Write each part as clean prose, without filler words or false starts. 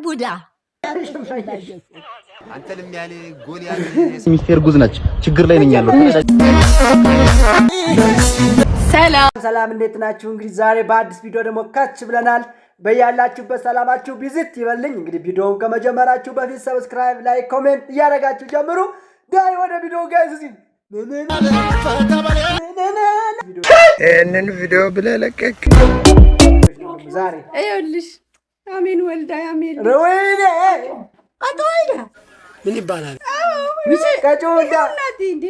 ቡዳ አንተንም ያለ ጎል ያለ ሚስቴር ጉዝ ነች። ችግር ላይ ነኝ ያለው። ሰላም እንዴት ናችሁ? እንግዲህ ዛሬ በአዲስ ቪዲዮ ደግሞ ካች ብለናል። በያላችሁበት ሰላማችሁ ቢዝት ይበልኝ። እንግዲህ ቪዲዮውን ከመጀመራችሁ በፊት ሰብስክራይብ፣ ላይክ፣ ኮሜንት እያደረጋችሁ ጀምሩ። ዳይ ወደ ቪዲዮ ጋይስ እነን ቪዲዮ ብለህ ለቀቅ። ዛሬ አይውልሽ አሜን ወልዳ አሜን ረወይኔ አጥዋይዳ ምን ይባላል? ከጮዳ እናቴ እንዴ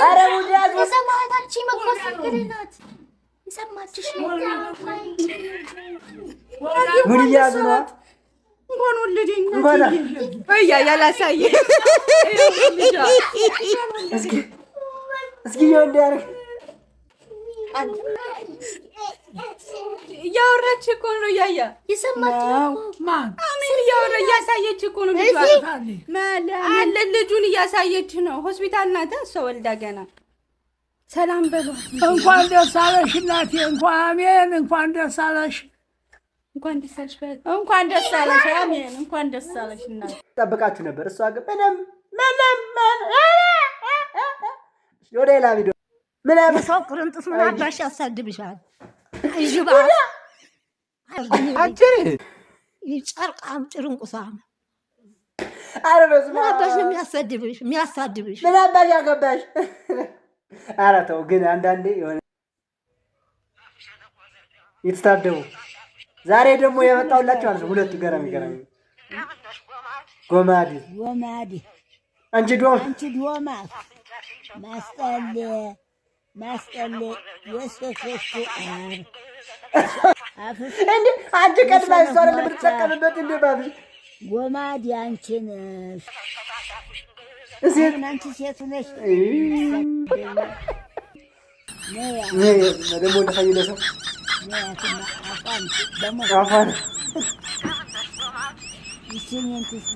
አረ ሙዲያ ሰማታቺ መቆሰከረናት ይሰማችሽ ሙዲያ ዝናት እንኳን ወለደኝ እንኳን እያ ያላሳየ እስኪ ያንዳርክ ያወራች እኮ ነው ያያ ይሰማች ማን አሜን ያወራ ያሳየች እኮ ነው ልጅ አለ ልጁን ያሳየች ነው ሆስፒታል ናት እሷ ወልዳ ገና ሰላም በሏት እንኳን ደስ አለሽ እናቴ እንኳን አሜን እንኳን ደስ አለሽ እንኳን ደስ አለሽ እንኳን ደስ አለሽ አሜን እንኳን ደስ አለሽ እናቴ ጠብቃችሁ ነበር እሷ ግን ምንም ዮዴላ ቪዲዮ ምንም ሰው ቅርንጥስ ምን አባሽ ያሳድብሻል ይጅባ አንቺ ይጨርቃም ጭርንቁሳም አረ በስመ አብ አባሽ የሚያሳድብሽ ምን አባሽ ያገባሽ አረ ተው ግን አንዳንዴ የሆነ ይተታደቡ ዛሬ ደግሞ የመጣውላችሁ ማለት ነው ሁለቱ ገራሚ ጎማዲ አንቺ ዶማ ማስጠለ የሰፈቱ እንዴ አንቺ ቀጥላ ይሰራ ለምትጠቀምበት እንዴ ባቢ ጎማዲ አንቺ ነሽ አንቺ ሴት ነሽ ነይ ደግሞ እንደፈይደሰው አፋን ይችኛንትስ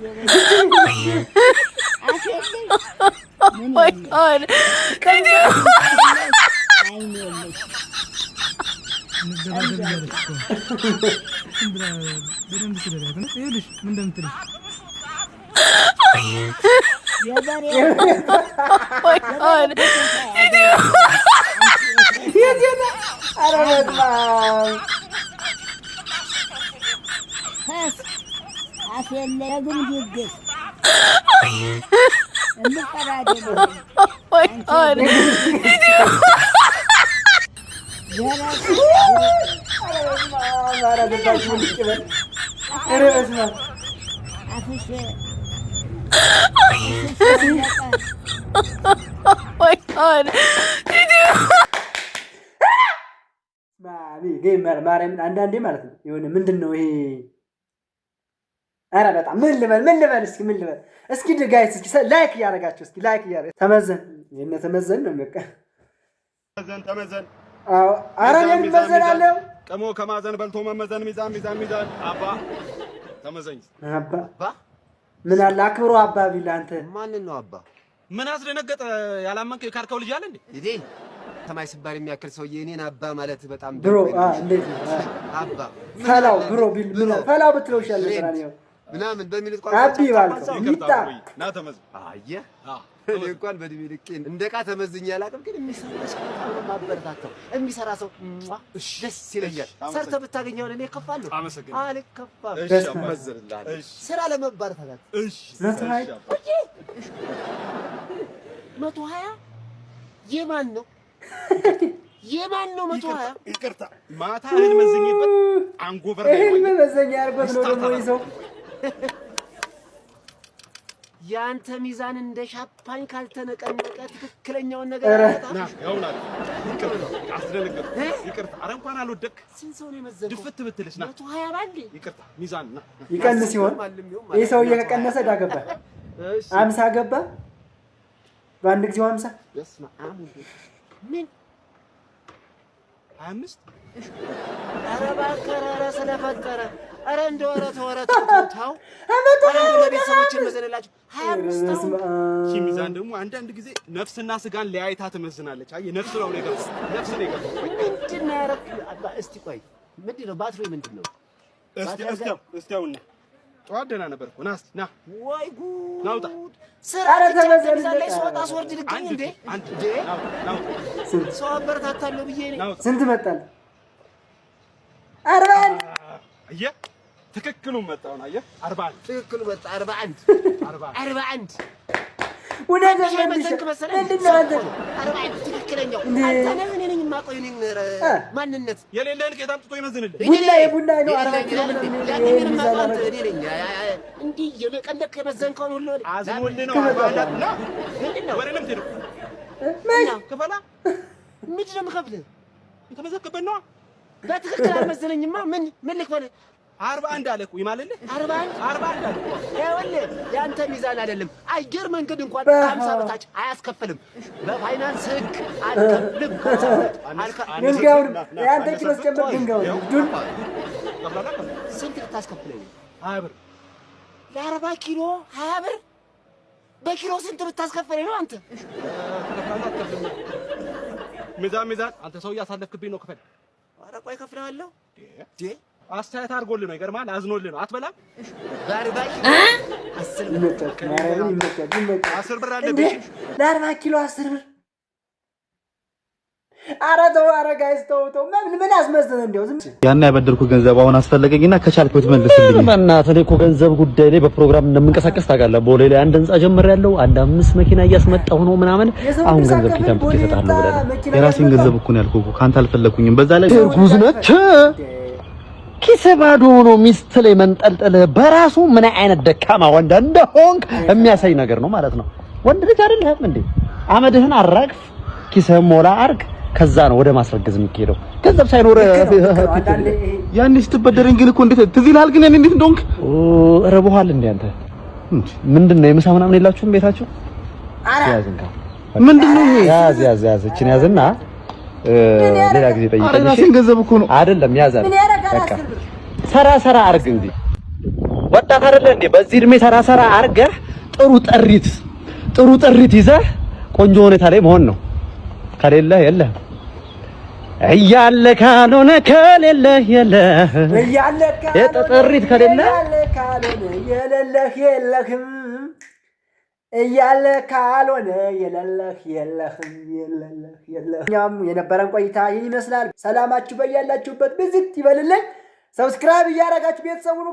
Oh my god. Can you ማርያም አንዳንዴ ማለት ነው የሆነ ምንድነው ይሄ አረ በጣም ምን ልበል እስኪ ጋይስ እስኪ ላይክ ያረጋችሁ እስኪ ላይክ ያረጋ ተመዘን ነው በቃ ተመዘን አዎ አረ የሚመዘን አለው ቀሞ ከማዘን በልቶ መመዘን ሚዛን አባ ተመዘኝ አባ ምን አለ አክብሮ አባ ቢል አንተ ማን ነው አባ ምን አስደነገጠ ያላመንከው የካርከው ልጅ አለ እንዴ እዴ ሰማይ ስባር የሚያክል ሰውዬ እኔን አባ ማለት በጣም ብሮ እንዴት ነው አባ ፈላው ብሮ ቢል ምን ፈላው ብትለው ይሻላል ነው ምናምን በሚሉት ቋንቋ አቢ ባልከው ይጣ ና ተመዝ አየ እኔ እንኳን በድሜ ልኬ እንደቃ ተመዝኛ አላውቅም ግን የሚሰራ ሰው ማበረታታው የሚሰራ ሰው ደስ ይለኛል ሰርተ ብታገኘው እኔ ከፋለሁ አልከፋም እሺ መዘርልሃል ስራ ለመባረታታት እሺ 120 የማን ነው 120 ይቅርታ ማታ እህል መዘኝበት አንጎበር ላይ እህል መዘኛ አርጎት ነው ደግሞ ይዘው ያንተ ሚዛን እንደ ሻምፓኝ ካልተነቀነቀ ትክክለኛውን ነገር ያጣ ያውና ይቅርታ አስደነገጥ ይቅርታ አረ እንኳን አልወደክ ስንት ሰው ነው የመዘነው ድፍት ብትልሽ ና 120 ባንዴ ይቅርታ ሚዛን ና ይቀንስ ሲሆን ይሄ ሰውዬ ከቀነሰ ዳገባ 50 ገባ በአንድ ጊዜው 50 በስመ አብ ምን 25 ኧረ እባክህ ኧረ ስለፈጠረ ኧረ እንደው ኧረ ተው ተው ለቤተሰቦችን መዘንላችሁ 25 ሚዛን ደግሞ አንዳንድ ጊዜ ነፍስና ስጋን ለያይታ ትመዝናለች። አየህ ነፍስ ነው ነገር ነፍስ ነው ነገር ምንድን ነው ያደረግህ? እስቲ ቆይ ምንድን ነው ባትሪው ምንድን ነው? እስቲ አሁን ጠዋት ደህና ነበር እኮ ና እስቲ ና። ወይ ጉድ ናውጣ ስራ ተመዘንልኝ ስወጣ ስወርድ ልገኝ እንዴ ሰው አበረታታለሁ ብዬ ነኝ። ስንት መጣል? 41 አየህ ትክክሉን መጣውን አየህ 41 ትክክሉ መጣ 41 ወደዛ ምንድነው አንተ 41 ትክክለኛው አንተ ነህ። እኔ ነኝ የማውቀው የኔን ማንነት የሌለህን ጌታ አምጥቶ ይመዝንልህ። ቡና ነው 40 ኪሎ ምናምን እንዲህ የቀለክ የመዘንከውን ሁሉ አዝሞልህ ነው አባላትና ምንድነው ወሬ ለምት ነው ከፈላ ምንድነው የምከፍልህ? የተመዘገበ ነው በትክክል አልመዘነኝማ። ምን ልክፈል? 41 አለ እኮ ይማልልህ 41 አለ እኮ ይኸውልህ፣ ያንተ ሚዛን አይደለም። አየር መንገድ እንኳን 50 በታች አያስከፍልም። በፋይናንስ ህግ አልከፍልም። ድንጋዩን ያንተ ኪሎ ጨምር። ድንጋዩን ዱን ስንት ልታስከፍለኝ? 20 ብር ለ40 ኪሎ 20 ብር። በኪሎ ስንት ብታስከፍለኝ ነው አንተ? ሚዛን አንተ ሰው እያሳለፍክብኝ ነው። ክፈል። ኧረ ቆይ እከፍልሃለሁ። አስተያየት አድርጎልህ ነው ይገርማል። አዝኖልህ ነው። አትበላም? ለ40 ብር አለብሽ። ለ40 ኪሎ 10 ብር። ኧረ ተው፣ ኧረ ጋይስ ተው። ምን አስመዘነ? እንደው ዝም ያን ያበደርኩ ገንዘብ አሁን አስፈለገኝና ከቻልኩ ትመልስልኝ። በእናትህ እኔ እኮ ገንዘብ ጉዳይ ላይ በፕሮግራም እንደምንቀሳቀስ ታውቃለህ። ቦሌ ላይ አንድ ህንጻ ጀምሬያለሁ። አንድ 5 መኪና እያስመጣሁ ነው ምናምን። አሁን ገንዘብ ኪታም ትከታለህ ብለህ የራሴን ገንዘብ እኮ ነው ያልኩህ። ካንተ አልፈለኩኝም። በዛ ላይ እርጉዝ ነች። ኪስ ባዶ ሆኖ ሚስት ላይ መንጠልጠል በራሱ ምን አይነት ደካማ ወንድ እንደሆንክ የሚያሳይ ነገር ነው ማለት ነው። ወንድ ልጅ አይደለህም እንዴ? አመድህን አራግፍ፣ ኪስህን ሞላ አርግ። ከዛ ነው ወደ ማስረገዝ የሚሄደው። ገንዘብ ሳይኖር ያኔ ስትበደረኝ ግን እኮ እንዴት ትዝ ይልሃል? ግን ያኔ እንዴት እንደሆንክ ረቦሃል እንዴ አንተ? ምንድነው የምሳ ምናምን የላችሁም ቤታችሁ? ያዝንካ ምንድነው ይሄ? ያዝ እቺን ያዝና ሌላ ጊዜ ጠይቀኝ። ራሴን ገንዘብ እኮ ነው አይደለም። ያዛል በቃ ሰራ አርግ እንዴ ወጣት አይደለ እንዴ? በዚህ እድሜ ሰራ አርገህ ጥሩ ጥሪት ይዘህ ቆንጆ ሁኔታ ላይ መሆን ነው። ከሌለ የለህ እያለ ካልሆነ ከሌለ የለህ ጥሪት ከሌለ የለህም እያለ ካልሆነ የለህም። እኛም የነበረን ቆይታ ይህን ይመስላል። ሰላማችሁ በያላችሁበት ብዝት ይበልልኝ። ሰብስክራይብ እያደረጋችሁ ቤተሰቡን